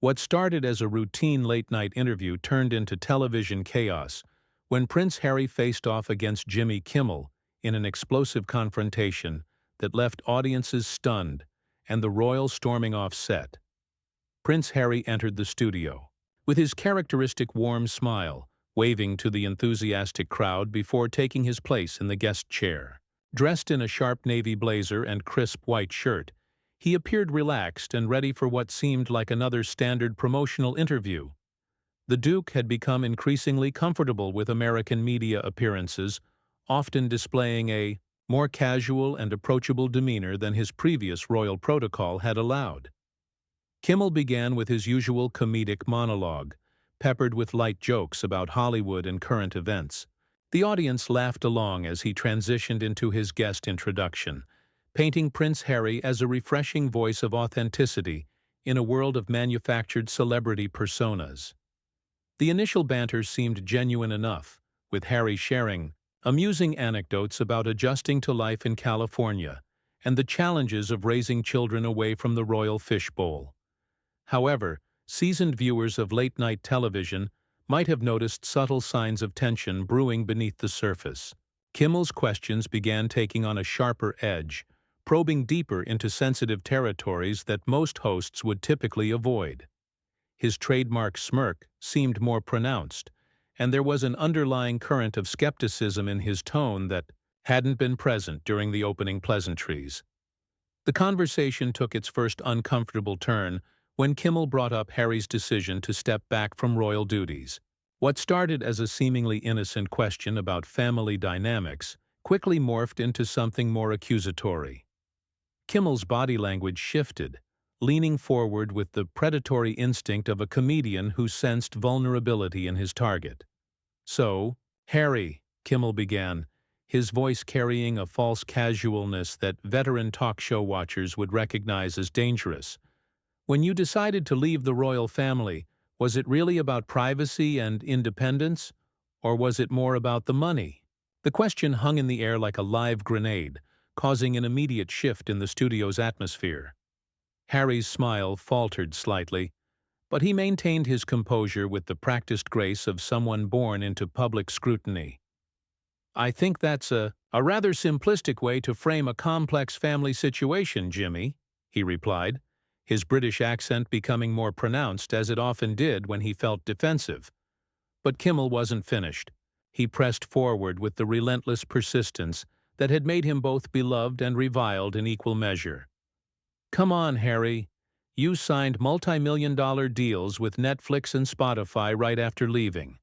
What started as a routine late-night interview turned into television chaos when Prince Harry faced off against Jimmy Kimmel in an explosive confrontation that left audiences stunned and the royal storming off set. Prince Harry entered the studio, with his characteristic warm smile, waving to the enthusiastic crowd before taking his place in the guest chair. Dressed in a sharp navy blazer and crisp white shirt, he appeared relaxed and ready for what seemed like another standard promotional interview. The Duke had become increasingly comfortable with American media appearances, often displaying a more casual and approachable demeanor than his previous royal protocol had allowed. Kimmel began with his usual comedic monologue, peppered with light jokes about Hollywood and current events. The audience laughed along as he transitioned into his guest introduction, painting Prince Harry as a refreshing voice of authenticity in a world of manufactured celebrity personas. The initial banter seemed genuine enough, with Harry sharing amusing anecdotes about adjusting to life in California and the challenges of raising children away from the royal fishbowl. However, seasoned viewers of late-night television might have noticed subtle signs of tension brewing beneath the surface. Kimmel's questions began taking on a sharper edge, probing deeper into sensitive territories that most hosts would typically avoid. His trademark smirk seemed more pronounced, and there was an underlying current of skepticism in his tone that hadn't been present during the opening pleasantries. The conversation took its first uncomfortable turn when Kimmel brought up Harry's decision to step back from royal duties. What started as a seemingly innocent question about family dynamics quickly morphed into something more accusatory. Kimmel's body language shifted, leaning forward with the predatory instinct of a comedian who sensed vulnerability in his target. "So, Harry," Kimmel began, his voice carrying a false casualness that veteran talk show watchers would recognize as dangerous. "When you decided to leave the royal family, was it really about privacy and independence, or was it more about the money?" The question hung in the air like a live grenade, causing an immediate shift in the studio's atmosphere. Harry's smile faltered slightly, but he maintained his composure with the practiced grace of someone born into public scrutiny. "I think that's a rather simplistic way to frame a complex family situation, Jimmy," he replied, his British accent becoming more pronounced as it often did when he felt defensive. But Kimmel wasn't finished. He pressed forward with the relentless persistence that had made him both beloved and reviled in equal measure. "Come on, Harry. You signed multi-million-dollar deals with Netflix and Spotify right after leaving.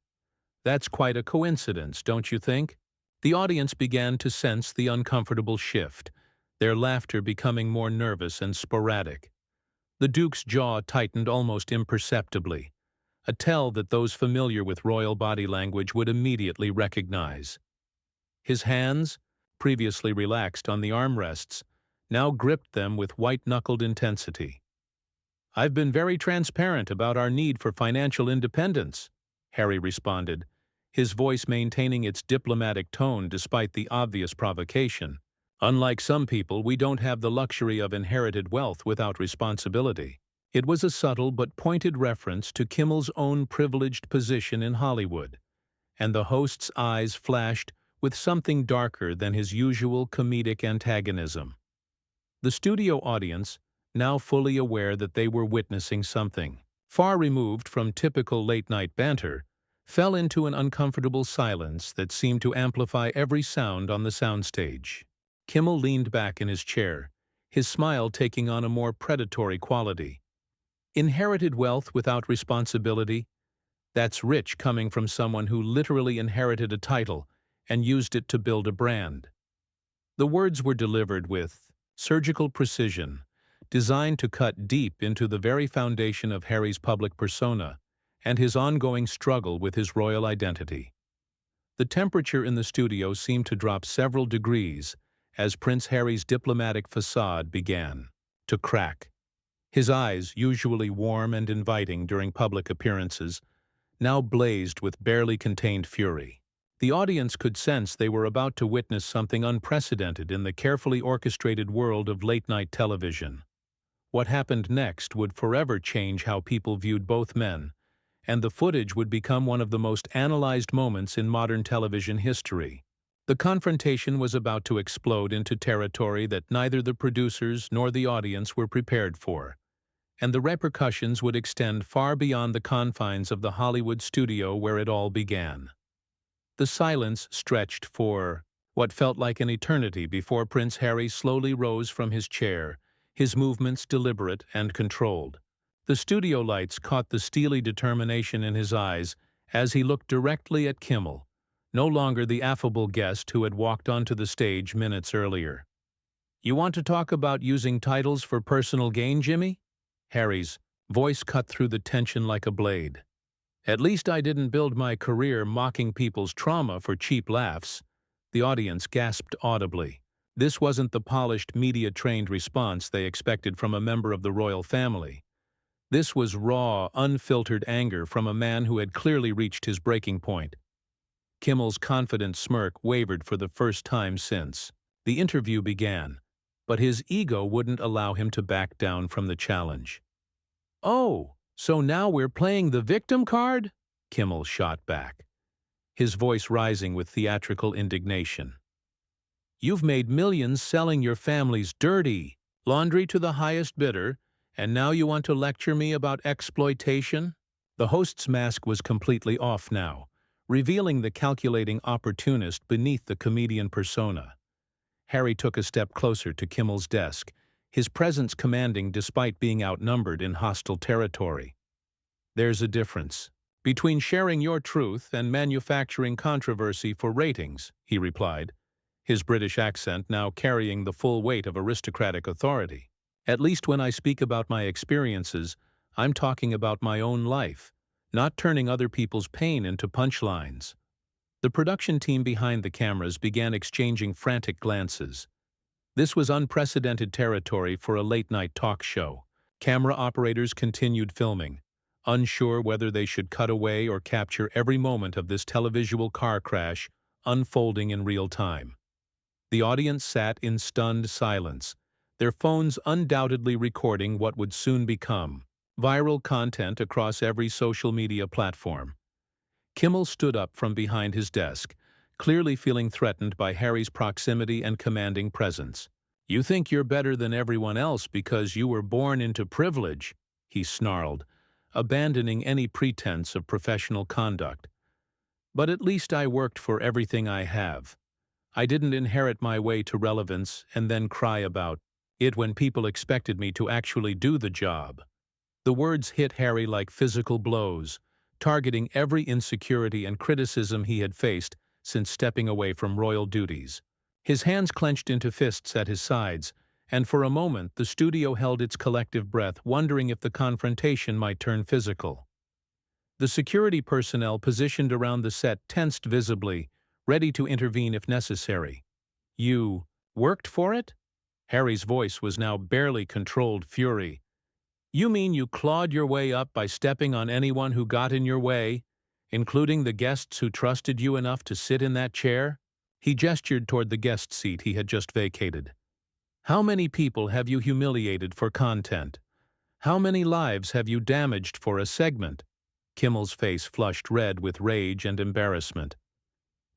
That's quite a coincidence, don't you think?" The audience began to sense the uncomfortable shift, their laughter becoming more nervous and sporadic. The Duke's jaw tightened almost imperceptibly, a tell that those familiar with royal body language would immediately recognize. His hands, previously relaxed on the armrests, now gripped them with white-knuckled intensity. "I've been very transparent about our need for financial independence," Harry responded, his voice maintaining its diplomatic tone despite the obvious provocation. "Unlike some people, we don't have the luxury of inherited wealth without responsibility." It was a subtle but pointed reference to Kimmel's own privileged position in Hollywood, and the host's eyes flashed with something darker than his usual comedic antagonism. The studio audience, now fully aware that they were witnessing something far removed from typical late-night banter, fell into an uncomfortable silence that seemed to amplify every sound on the soundstage. Kimmel leaned back in his chair, his smile taking on a more predatory quality. "Inherited wealth without responsibility? That's rich coming from someone who literally inherited a title and used it to build a brand." The words were delivered with surgical precision, designed to cut deep into the very foundation of Harry's public persona and his ongoing struggle with his royal identity. The temperature in the studio seemed to drop several degrees as Prince Harry's diplomatic facade began to crack. His eyes, usually warm and inviting during public appearances, now blazed with barely contained fury. The audience could sense they were about to witness something unprecedented in the carefully orchestrated world of late-night television. What happened next would forever change how people viewed both men, and the footage would become one of the most analyzed moments in modern television history. The confrontation was about to explode into territory that neither the producers nor the audience were prepared for, and the repercussions would extend far beyond the confines of the Hollywood studio where it all began. The silence stretched for what felt like an eternity before Prince Harry slowly rose from his chair, his movements deliberate and controlled. The studio lights caught the steely determination in his eyes as he looked directly at Kimmel, no longer the affable guest who had walked onto the stage minutes earlier. "You want to talk about using titles for personal gain, Jimmy?" Harry's voice cut through the tension like a blade. "At least I didn't build my career mocking people's trauma for cheap laughs." The audience gasped audibly. This wasn't the polished, media-trained response they expected from a member of the royal family. This was raw, unfiltered anger from a man who had clearly reached his breaking point. Kimmel's confident smirk wavered for the first time since. The interview began, but his ego wouldn't allow him to back down from the challenge. "Oh, so now we're playing the victim card?" Kimmel shot back, his voice rising with theatrical indignation. "You've made millions selling your family's dirty laundry to the highest bidder, and now you want to lecture me about exploitation?" The host's mask was completely off now, revealing the calculating opportunist beneath the comedian persona. Harry took a step closer to Kimmel's desk, his presence commanding despite being outnumbered in hostile territory. "There's a difference between sharing your truth and manufacturing controversy for ratings," he replied, his British accent now carrying the full weight of aristocratic authority. "At least when I speak about my experiences, I'm talking about my own life, not turning other people's pain into punchlines." The production team behind the cameras began exchanging frantic glances. This was unprecedented territory for a late-night talk show. Camera operators continued filming, unsure whether they should cut away or capture every moment of this televisual car crash unfolding in real time. The audience sat in stunned silence, their phones undoubtedly recording what would soon become viral content across every social media platform. Kimmel stood up from behind his desk, clearly feeling threatened by Harry's proximity and commanding presence. "You think you're better than everyone else because you were born into privilege," he snarled, abandoning any pretense of professional conduct. "But at least I worked for everything I have. I didn't inherit my way to relevance and then cry about it when people expected me to actually do the job." The words hit Harry like physical blows, targeting every insecurity and criticism he had faced since stepping away from royal duties. His hands clenched into fists at his sides, and for a moment the studio held its collective breath, wondering if the confrontation might turn physical. The security personnel positioned around the set tensed visibly, ready to intervene if necessary. "You worked for it?" Harry's voice was now barely controlled fury. "You mean you clawed your way up by stepping on anyone who got in your way, including the guests who trusted you enough to sit in that chair?" He gestured toward the guest seat he had just vacated. "How many people have you humiliated for content? How many lives have you damaged for a segment?" Kimmel's face flushed red with rage and embarrassment.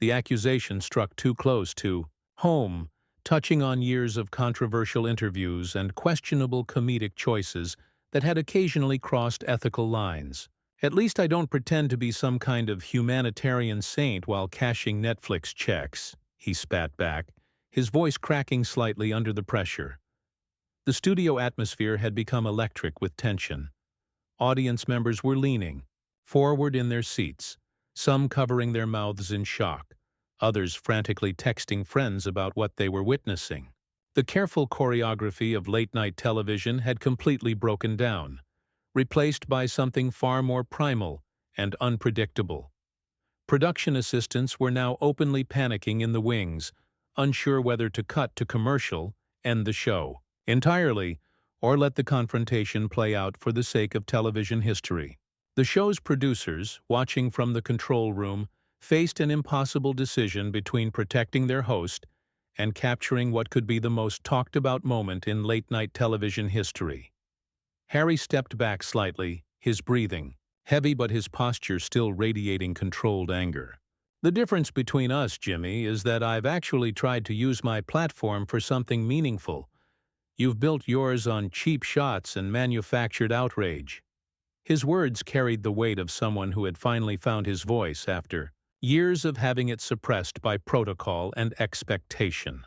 The accusation struck too close to home, touching on years of controversial interviews and questionable comedic choices that had occasionally crossed ethical lines. "At least I don't pretend to be some kind of humanitarian saint while cashing Netflix checks," he spat back, his voice cracking slightly under the pressure. The studio atmosphere had become electric with tension. Audience members were leaning forward in their seats, some covering their mouths in shock, others frantically texting friends about what they were witnessing. The careful choreography of late-night television had completely broken down, replaced by something far more primal and unpredictable. Production assistants were now openly panicking in the wings, unsure whether to cut to commercial, end the show entirely, or let the confrontation play out for the sake of television history. The show's producers, watching from the control room, faced an impossible decision between protecting their host and capturing what could be the most talked-about moment in late-night television history. Harry stepped back slightly, his breathing heavy but his posture still radiating controlled anger. The difference between us, Jimmy, is that I've actually tried to use my platform for something meaningful. You've built yours on cheap shots and manufactured outrage. His words carried the weight of someone who had finally found his voice after years of having it suppressed by protocol and expectation.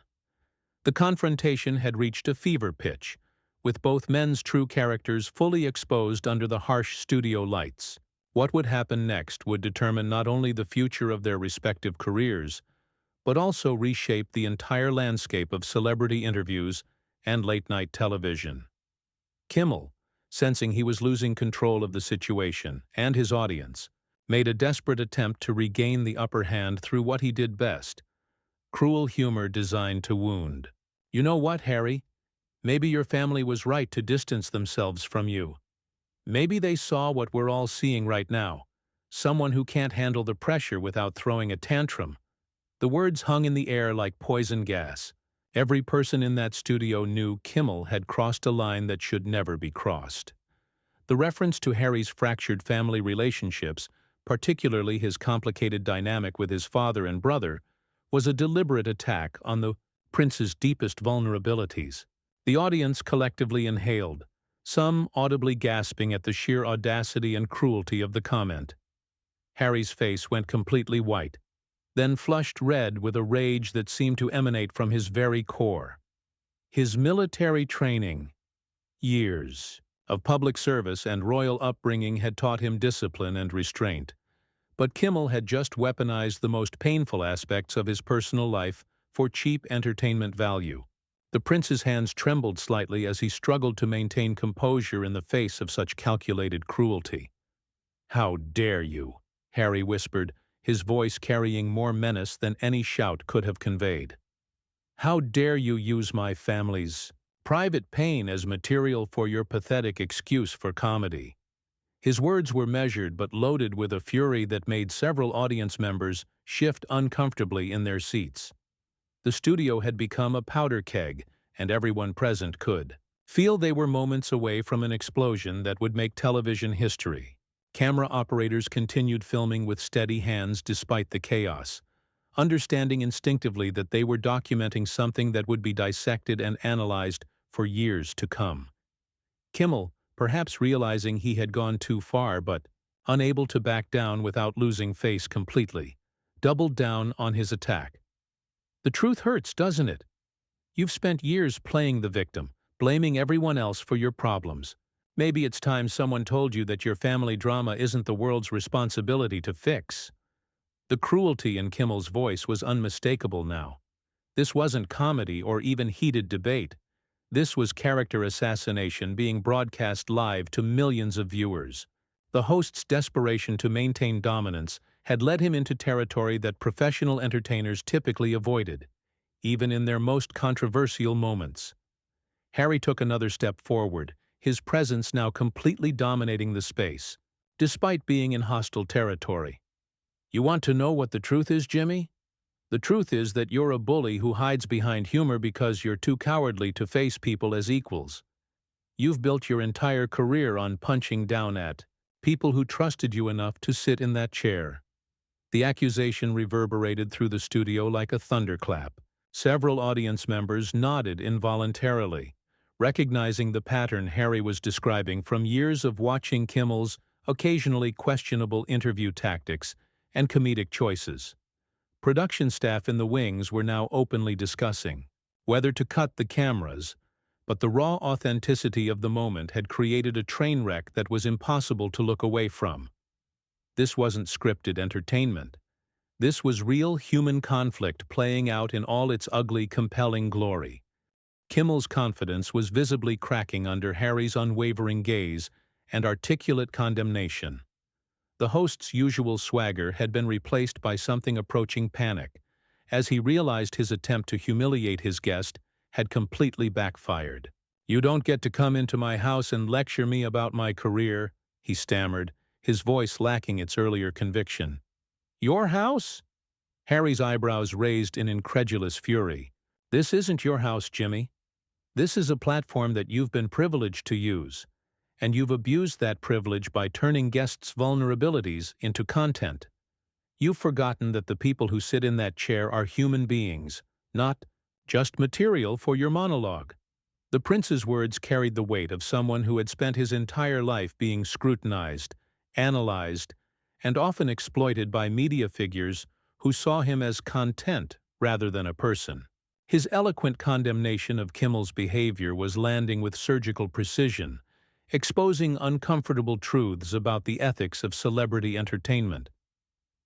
The confrontation had reached a fever pitch, with both men's true characters fully exposed under the harsh studio lights. What would happen next would determine not only the future of their respective careers, but also reshape the entire landscape of celebrity interviews and late-night television. Kimmel, sensing he was losing control of the situation and his audience, made a desperate attempt to regain the upper hand through what he did best: cruel humor designed to wound. "You know what, Harry? Maybe your family was right to distance themselves from you. Maybe they saw what we're all seeing right now, someone who can't handle the pressure without throwing a tantrum." The words hung in the air like poison gas. Every person in that studio knew Kimmel had crossed a line that should never be crossed. The reference to Harry's fractured family relationships, particularly his complicated dynamic with his father and brother, was a deliberate attack on the prince's deepest vulnerabilities. The audience collectively inhaled, some audibly gasping at the sheer audacity and cruelty of the comment. Harry's face went completely white, then flushed red with a rage that seemed to emanate from his very core. His military training, years of public service and royal upbringing had taught him discipline and restraint, but Kimmel had just weaponized the most painful aspects of his personal life for cheap entertainment value. The prince's hands trembled slightly as he struggled to maintain composure in the face of such calculated cruelty. "How dare you?" Harry whispered, his voice carrying more menace than any shout could have conveyed. "How dare you use my family's private pain as material for your pathetic excuse for comedy?" His words were measured but loaded with a fury that made several audience members shift uncomfortably in their seats. The studio had become a powder keg, and everyone present could feel they were moments away from an explosion that would make television history. Camera operators continued filming with steady hands despite the chaos, understanding instinctively that they were documenting something that would be dissected and analyzed for years to come. Kimmel, perhaps realizing he had gone too far but unable to back down without losing face completely, doubled down on his attack. "The truth hurts, doesn't it? You've spent years playing the victim, blaming everyone else for your problems. Maybe it's time someone told you that your family drama isn't the world's responsibility to fix." The cruelty in Kimmel's voice was unmistakable now. This wasn't comedy or even heated debate. This was character assassination being broadcast live to millions of viewers. The host's desperation to maintain dominance had led him into territory that professional entertainers typically avoided, even in their most controversial moments. Harry took another step forward, his presence now completely dominating the space, despite being in hostile territory. "You want to know what the truth is, Jimmy? The truth is that you're a bully who hides behind humor because you're too cowardly to face people as equals. You've built your entire career on punching down at people who trusted you enough to sit in that chair." The accusation reverberated through the studio like a thunderclap. Several audience members nodded involuntarily, recognizing the pattern Harry was describing from years of watching Kimmel's occasionally questionable interview tactics and comedic choices. Production staff in the wings were now openly discussing whether to cut the cameras, but the raw authenticity of the moment had created a train wreck that was impossible to look away from. This wasn't scripted entertainment. This was real human conflict playing out in all its ugly, compelling glory. Kimmel's confidence was visibly cracking under Harry's unwavering gaze and articulate condemnation. The host's usual swagger had been replaced by something approaching panic, as he realized his attempt to humiliate his guest had completely backfired. "You don't get to come into my house and lecture me about my career," he stammered, his voice lacking its earlier conviction. "Your house?" Harry's eyebrows raised in incredulous fury. "This isn't your house, Jimmy. This is a platform that you've been privileged to use, and you've abused that privilege by turning guests' vulnerabilities into content. You've forgotten that the people who sit in that chair are human beings, not just material for your monologue. The prince's words carried the weight of someone who had spent his entire life being scrutinized, analyzed, and often exploited by media figures who saw him as content rather than a person. His eloquent condemnation of Kimmel's behavior was landing with surgical precision, exposing uncomfortable truths about the ethics of celebrity entertainment.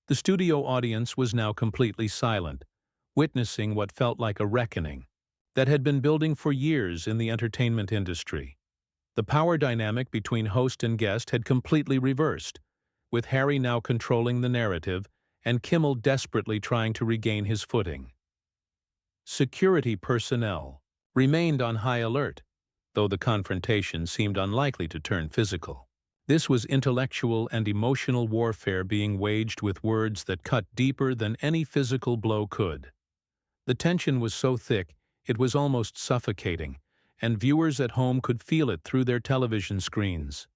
The studio audience was now completely silent, witnessing what felt like a reckoning that had been building for years in the entertainment industry. The power dynamic between host and guest had completely reversed, with Harry now controlling the narrative and Kimmel desperately trying to regain his footing. Security personnel remained on high alert, though the confrontation seemed unlikely to turn physical. This was intellectual and emotional warfare being waged with words that cut deeper than any physical blow could. The tension was so thick it was almost suffocating, and viewers at home could feel it through their television screens.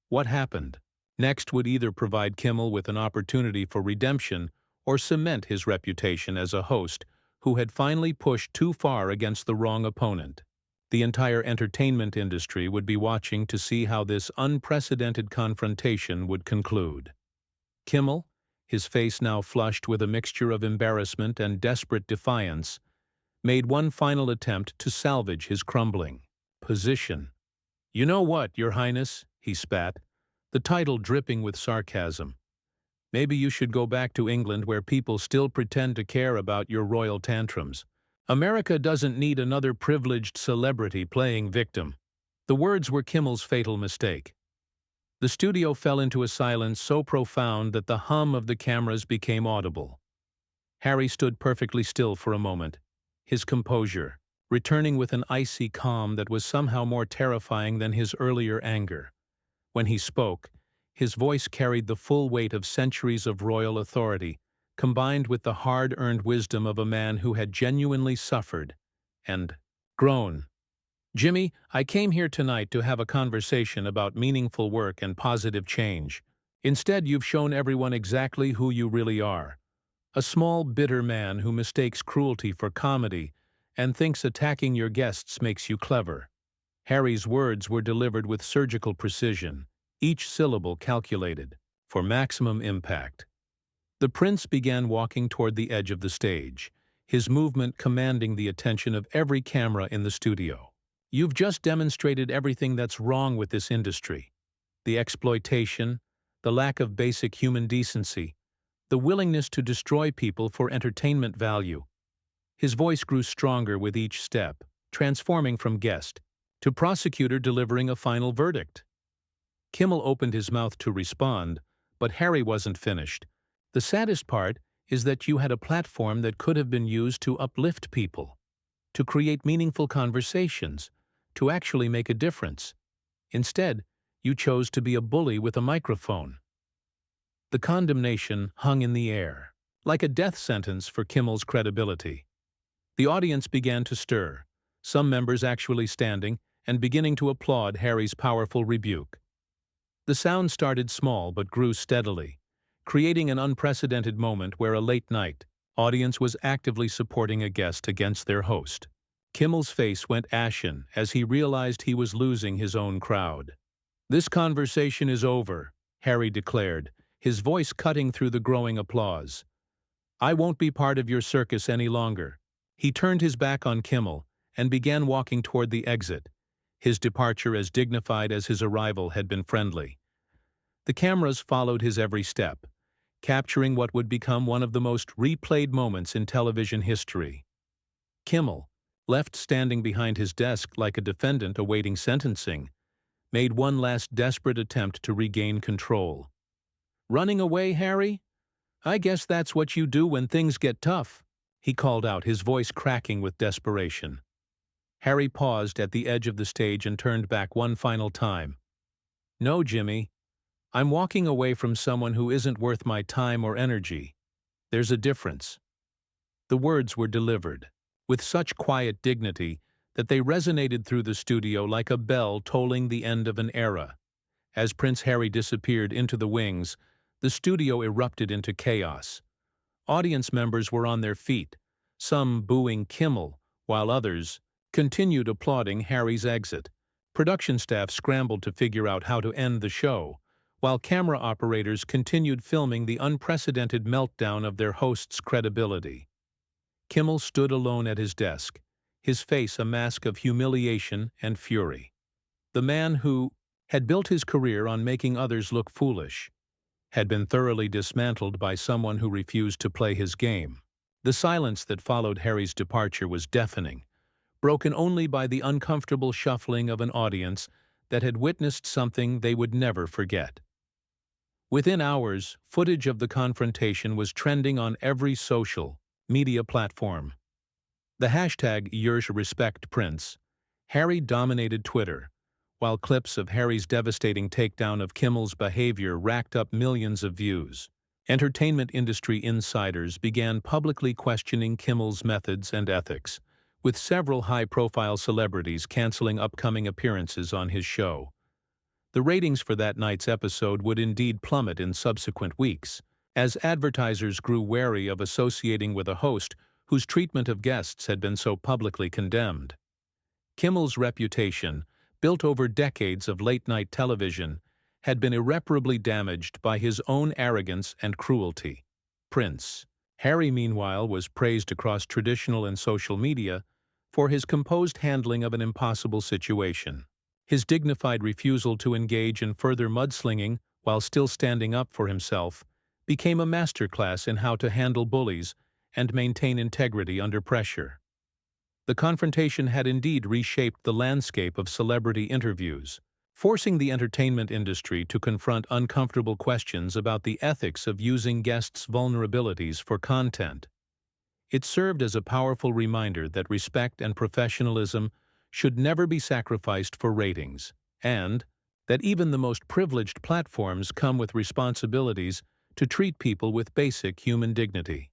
What happened next would either provide Kimmel with an opportunity for redemption or cement his reputation as a host who had finally pushed too far against the wrong opponent. The entire entertainment industry would be watching to see how this unprecedented confrontation would conclude. Kimmel, his face now flushed with a mixture of embarrassment and desperate defiance, made one final attempt to salvage his crumbling position. "You know what, Your Highness," he spat, the title dripping with sarcasm. "Maybe you should go back to England where people still pretend to care about your royal tantrums. America doesn't need another privileged celebrity playing victim." The words were Kimmel's fatal mistake. The studio fell into a silence so profound that the hum of the cameras became audible. Harry stood perfectly still for a moment, his composure returning with an icy calm that was somehow more terrifying than his earlier anger. When he spoke, his voice carried the full weight of centuries of royal authority, combined with the hard-earned wisdom of a man who had genuinely suffered and grown. "Jimmy, I came here tonight to have a conversation about meaningful work and positive change. Instead, you've shown everyone exactly who you really are. A small, bitter man who mistakes cruelty for comedy and thinks attacking your guests makes you clever." Harry's words were delivered with surgical precision, each syllable calculated for maximum impact. The prince began walking toward the edge of the stage, his movement commanding the attention of every camera in the studio. "You've just demonstrated everything that's wrong with this industry. The exploitation, the lack of basic human decency, the willingness to destroy people for entertainment value." His voice grew stronger with each step, transforming from guest to prosecutor delivering a final verdict. Kimmel opened his mouth to respond, but Harry wasn't finished. "The saddest part is that you had a platform that could have been used to uplift people, to create meaningful conversations, to actually make a difference. Instead, you chose to be a bully with a microphone." The condemnation hung in the air, like a death sentence for Kimmel's credibility. The audience began to stir, some members actually standing and beginning to applaud Harry's powerful rebuke. The sound started small but grew steadily, creating an unprecedented moment where a late-night audience was actively supporting a guest against their host. Kimmel's face went ashen as he realized he was losing his own crowd. "This conversation is over," Harry declared, his voice cutting through the growing applause. "I won't be part of your circus any longer." He turned his back on Kimmel and began walking toward the exit, his departure as dignified as his arrival had been friendly. The cameras followed his every step, capturing what would become one of the most replayed moments in television history. Kimmel, left standing behind his desk like a defendant awaiting sentencing, made one last desperate attempt to regain control. "Running away, Harry? I guess that's what you do when things get tough," he called out, his voice cracking with desperation. Harry paused at the edge of the stage and turned back one final time. "No, Jimmy. I'm walking away from someone who isn't worth my time or energy. There's a difference." The words were delivered with such quiet dignity that they resonated through the studio like a bell tolling the end of an era. As Prince Harry disappeared into the wings, the studio erupted into chaos. Audience members were on their feet, some booing Kimmel, while others continued applauding Harry's exit. Production staff scrambled to figure out how to end the show, while camera operators continued filming the unprecedented meltdown of their host's credibility. Kimmel stood alone at his desk, his face a mask of humiliation and fury. The man who had built his career on making others look foolish had been thoroughly dismantled by someone who refused to play his game. The silence that followed Harry's departure was deafening, broken only by the uncomfortable shuffling of an audience that had witnessed something they would never forget. Within hours, footage of the confrontation was trending on every social media platform. The hashtag #YourRespectPrince, Harry dominated Twitter, while clips of Harry's devastating takedown of Kimmel's behavior racked up millions of views. Entertainment industry insiders began publicly questioning Kimmel's methods and ethics, with several high-profile celebrities canceling upcoming appearances on his show. The ratings for that night's episode would indeed plummet in subsequent weeks, as advertisers grew wary of associating with a host whose treatment of guests had been so publicly condemned. Kimmel's reputation, built over decades of late-night television, had been irreparably damaged by his own arrogance and cruelty. Prince Harry, meanwhile, was praised across traditional and social media for his composed handling of an impossible situation. His dignified refusal to engage in further mudslinging while still standing up for himself became a masterclass in how to handle bullies and maintain integrity under pressure. The confrontation had indeed reshaped the landscape of celebrity interviews, forcing the entertainment industry to confront uncomfortable questions about the ethics of using guests' vulnerabilities for content. It served as a powerful reminder that respect and professionalism should never be sacrificed for ratings, and that even the most privileged platforms come with responsibilities to treat people with basic human dignity.